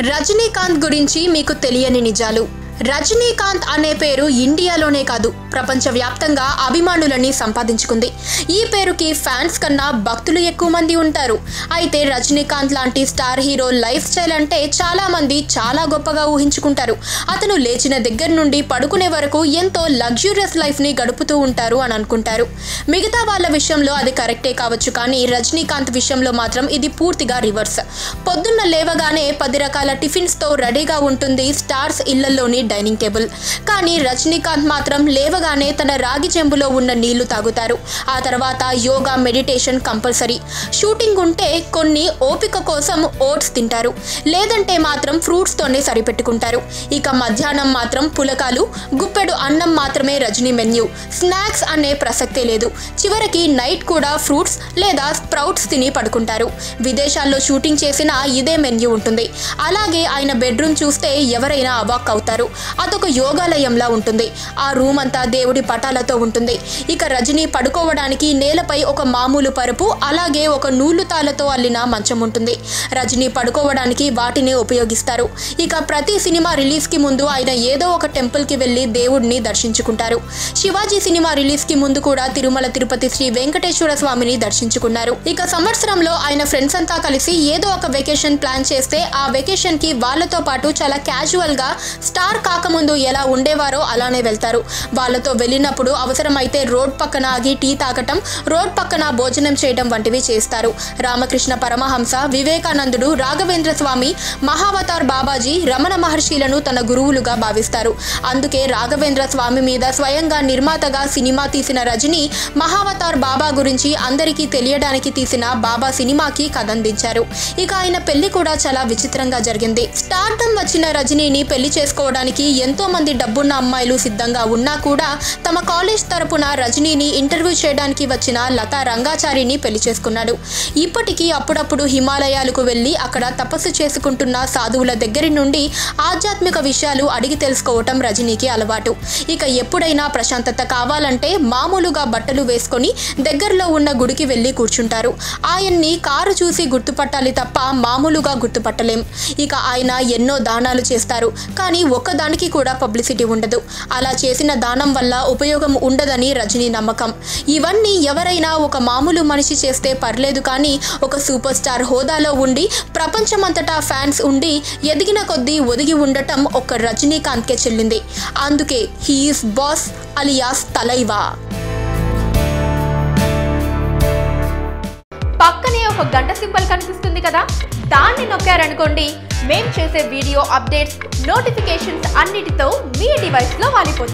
రజనీకాంత్ గురించి మీకు తెలియని నిజాలు. రజనీకాంత్ అనే పేరు ఇండియాలోనే కాదు ప్రపంచవ్యాప్తంగా అభిమానులని సంపాదించుకుంది. ఈ పేరుకి ఫ్యాన్స్ కన్నా భక్తులు ఎక్కువ మంది ఉంటారు. అయితే రజనీకాంత్ లాంటి స్టార్ హీరో లైఫ్ స్టైల్ అంటే చాలా మంది చాలా గొప్పగా ఊహించుకుంటారు. అతను లేచిన దగ్గర నుండి పడుకునే వరకు ఎంతో లగ్జూరియస్ లైఫ్ ని గడుపుతూ ఉంటారు అని అనుకుంటారు. మిగతా వాళ్ళ విషయంలో అది కరెక్టే కావచ్చు, కానీ రజనీకాంత్ విషయంలో మాత్రం ఇది పూర్తిగా రివర్స్. పొద్దున్న లేవగానే 10 రకాల టిఫిన్స్ తో రెడీగా ఉంటుంది స్టార్స్ ఇళ్లలోని డైనింగ్ టేబుల్. కానీ రజనీకాంత్ మాత్రం లేవగానే తన రాగి చెంబులో ఉన్న నీళ్లు తాగుతారు. ఆ తర్వాత యోగా, మెడిటేషన్ కంపల్సరీ. షూటింగ్ ఉంటే కొన్ని ఓపిక కోసం ఓట్స్ తింటారు, లేదంటే మాత్రం ఫ్రూట్స్ తోనే సరిపెట్టుకుంటారు. ఇక మధ్యాహ్నం మాత్రం పులకాలు, గుప్పెడు అన్నం మాత్రమే రజనీ మెన్యూ. స్నాక్స్ అనే ప్రసక్తే లేదు. చివరికి నైట్ కూడా ఫ్రూట్స్ లేదా స్ప్రౌట్స్ తిని పడుకుంటారు. విదేశాల్లో షూటింగ్ చేసినా ఇదే మెన్యూ ఉంటుంది. అలాగే ఆయన బెడ్రూమ్ చూస్తే ఎవరైనా అవాక్ అవుతారు. అదొక యోగాలయంలా ఉంటుంది. ఆ రూమ్ అంతా దేవుడి పటాలతో ఉంటుంది. ఇక రజనీ పడుకోవడానికి నేలపై ఒక మామూలు పరుపు, అలాగే ఒక నూలు తాళ్లతో అల్లిన మంచం ఉంటుంది. రజనీ పడుకోవడానికి వాటిని ఉపయోగిస్తారు. ఇక ప్రతి సినిమా రిలీజ్ కి ముందు ఆయన ఏదో ఒక టెంపుల్ కి వెళ్లి దేవుడిని దర్శించుకుంటారు. శివాజీ సినిమా రిలీజ్ కి ముందు కూడా తిరుమల తిరుపతి శ్రీ వెంకటేశ్వర స్వామిని దర్శించుకున్నారు. ఇక సంవత్సరంలో ఆయన ఫ్రెండ్స్ అంతా కలిసి ఏదో ఒక వెకేషన్ ప్లాన్ చేస్తే ఆ వెకేషన్ కి వాళ్ళతో పాటు చాలా క్యాజువల్ గా స్టార్ కాకముందు ఎలా ఉండేవారో అలానే వెళ్తారు. వాళ్ళతో వెళ్ళినప్పుడు అవసరమైతే రోడ్ పక్కన ఆగి టీ తాగటం, రోడ్ పక్కన భోజనం చేయడం వంటివి చేస్తారు. రామకృష్ణ పరమహంస, వివేకానందుడు, రాఘవేంద్ర స్వామి, మహావతార్ బాబాజీ, రమణ మహర్షిలను తన గురువులుగా భావిస్తారు. అందుకే రాఘవేంద్ర స్వామి మీద స్వయంగా నిర్మాతగా సినిమా తీసిన రజనీ మహావతార్ బాబా గురించి అందరికీ తెలియడానికి తీసిన బాబా సినిమాకి కథందించారు. ఇక ఆయన పెళ్లి కూడా చాలా విచిత్రంగా జరిగింది. స్టార్డమ్ వచ్చిన రజనీని పెళ్లి చేసుకోవడానికి ఎంతో మంది డబ్బున్న అమ్మాయిలు సిద్ధంగా ఉన్నా కూడా తమ కాలేజ్ తరపున రజనీని ఇంటర్వ్యూ చేయడానికి వచ్చిన లతా రంగాచారిని పెళ్లి చేసుకున్నాడు. ఇప్పటికీ అప్పుడప్పుడు హిమాలయాలకు వెళ్లి అక్కడ తపస్సు చేసుకుంటున్న సాధువుల దగ్గర నుండి ఆధ్యాత్మిక విషయాలు అడిగి తెలుసుకోవటం రజనీకి అలవాటు. ఇక ఎప్పుడైనా ప్రశాంతత కావాలంటే మామూలుగా బట్టలు వేసుకొని దగ్గరలో ఉన్న గుడికి వెళ్లి కూర్చుంటారు. ఆయన్ని కారు చూసి గుర్తుపట్టాలి తప్ప మామూలుగా గుర్తుపట్టలేం. ఇక ఆయన ఎన్నో దానాలు చేస్తారు, కానీ ఒక్కదానికి కూడా పబ్లిసిటీ ఉండదు. అలా చేసిన దానం వల్ల ఉపయోగం ఉండదని రజనీ నమ్మకం. ఇవన్నీ ఎవరైనా ఒక మామూలు మనిషి చేస్తే పర్లేదు, కానీ ఒక సూపర్ స్టార్ హోదాలో ఉండి ప్రపంచమంతటా ఫ్యాన్స్ ఉండి ఎదిగిన కొద్దీ ఒదిగి ఉండటం ఒక్క రజనీకాంత్కే చెల్లింది. అందుకే హీ ఈస్ బాస్ అలియాస్ తలైవా. పక్కనే ఒక గంట సింబల్ కనిపిస్తుంది కదా, దాన్ని నొక్కారనుకోండి, మేం చేసే వీడియో అప్డేట్స్, నోటిఫికేషన్స్ అన్నిటితో మీ డివైస్లో వాలిపోతుంది.